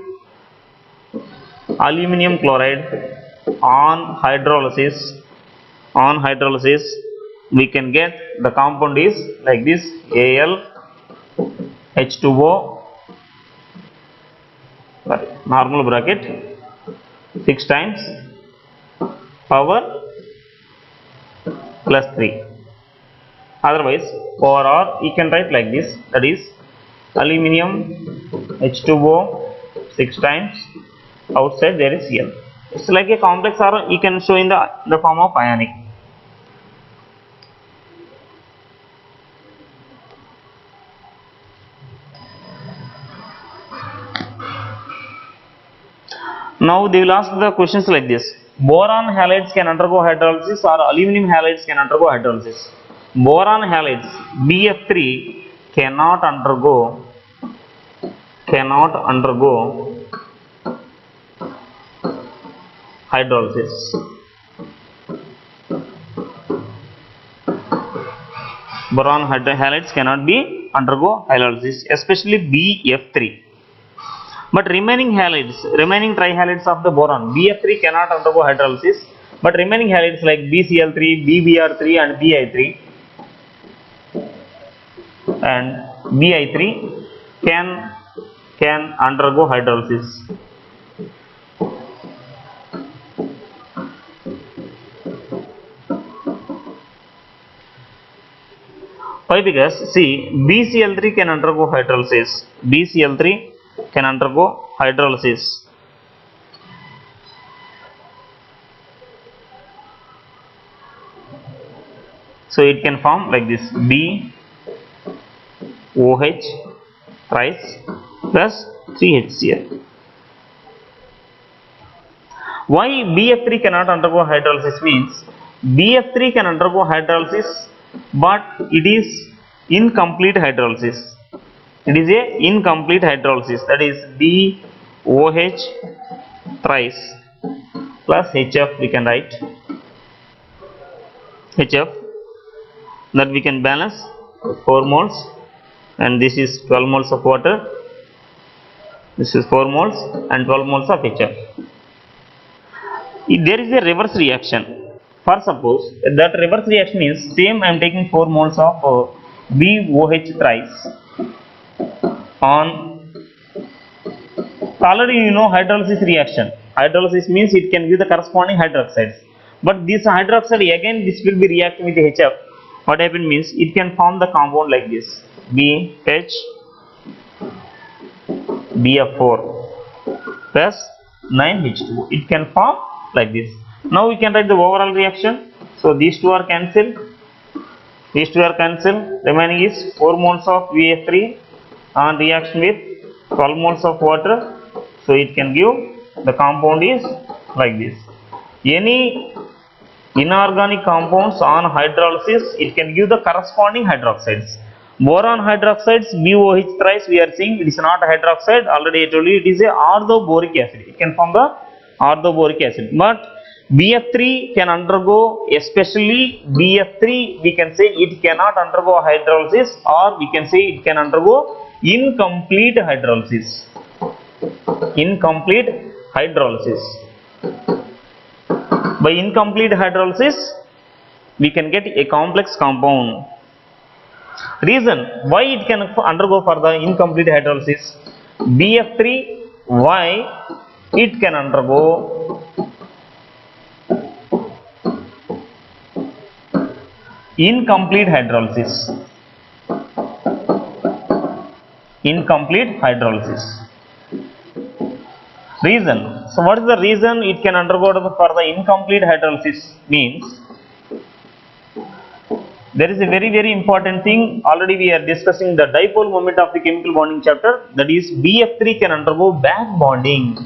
on hydrolysis we can get the compound is like this, Al H2O normal bracket 6 times power plus 3. Otherwise, for or you can write like this, that is aluminum H2O 6 times, outside there is Cl. It's like a complex, or you can show in the form of ionic. Now they will ask the questions like this: boron halides can undergo hydrolysis, or aluminum halides can undergo hydrolysis. Boron halides BF3 cannot undergo hydrolysis. Boron halides cannot be undergo hydrolysis, especially BF3. But remaining trihalides of the boron, BF3 cannot undergo hydrolysis, but remaining halides like BCl3, BBr3 and BI3 and BI3 can undergo hydrolysis. Why? Because see, BCl3 can undergo hydrolysis. So it can form like this, BOH thrice plus 3HCl. Why BF3 cannot undergo hydrolysis means, BF3 can undergo hydrolysis, but it is incomplete hydrolysis. It is a incomplete hydrolysis, that is BOH thrice plus HF. We can write HF, that we can balance 4 moles, and this is 12 moles of water. This is 4 moles and 12 moles of HF. If there is a reverse reaction, for suppose that reverse reaction is same, I am taking 4 moles of BOH thrice on, already you know hydrolysis reaction. Hydrolysis means it can give the corresponding hydroxides, but this hydroxide again this will be reacting with HF. What happens means it can form the compound like this, BH BF4 plus 9H2O. It can form like this. Now we can write the overall reaction. So these two are cancelled. Remaining is 4 moles of BF3 on reaction with 12 moles of water. So it can give the compound is like this. Any inorganic compounds on hydrolysis, it can give the corresponding hydroxides. Boron hydroxides, BOH thrice, we are seeing it is not a hydroxide. Already I told you it is a orthoboric acid. It can form the orthoboric acid. But BF3 can undergo, especially BF3, we can say it cannot undergo hydrolysis, or we can say it can undergo incomplete hydrolysis. By incomplete hydrolysis, we can get a complex compound. Reason why it can undergo for the incomplete hydrolysis. BF3, why it can undergo incomplete hydrolysis. Incomplete hydrolysis. Reason. So what is the reason it can undergo for the incomplete hydrolysis? Means there is a very important thing. Already we are discussing the dipole moment of the chemical bonding chapter, that is BF3 can undergo back bonding.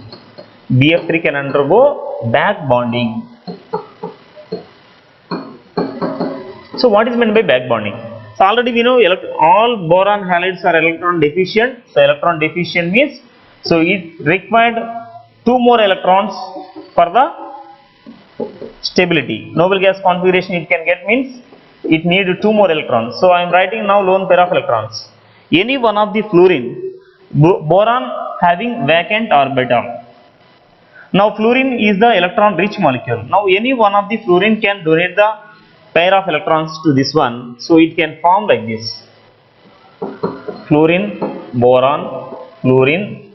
BF3 can undergo back bonding. So what is meant by back bonding? So already we know all boron halides are electron deficient. So electron deficient means, so it required 2 more electrons for the stability. Noble gas configuration it can get means it need 2 more electrons. So I am writing now lone pair of electrons. Any one of the fluorine, boron having vacant orbital. Now fluorine is the electron rich molecule. Now any one of the fluorine can donate the pair of electrons to this one. So it can form like this: fluorine, boron, fluorine,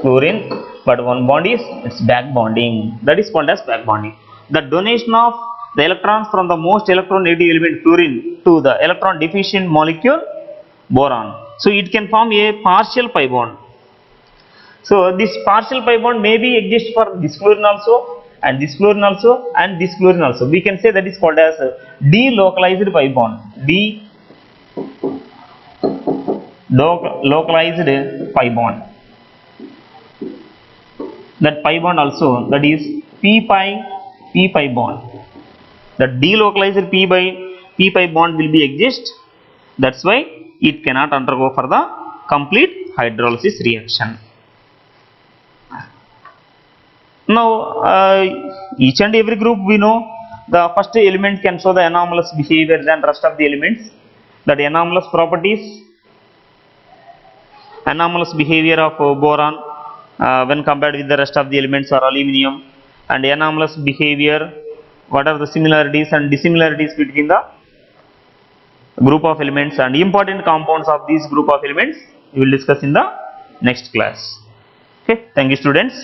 fluorine, but one bond is it's back bonding. That is called as back bonding. The donation of the electrons from the most electron negative element fluorine to the electron deficient molecule boron. So it can form a partial pi bond. So this partial pi bond may be exist for this fluorine also, and this fluorine also, and this fluorine also. We can say that is called as delocalized pi bond. Delocalized pi bond. That pi bond also, that is p pi bond. The delocalized p pi bond will be exist. That's why it cannot undergo for the complete hydrolysis reaction. Now each and every group we know the first element can show the anomalous behavior than rest of the elements. That anomalous properties, anomalous behavior of boron when compared with the rest of the elements or aluminum, and anomalous behavior, what are the similarities and dissimilarities between the group of elements, and important compounds of these group of elements we will discuss in the next class. Okay, thank you students.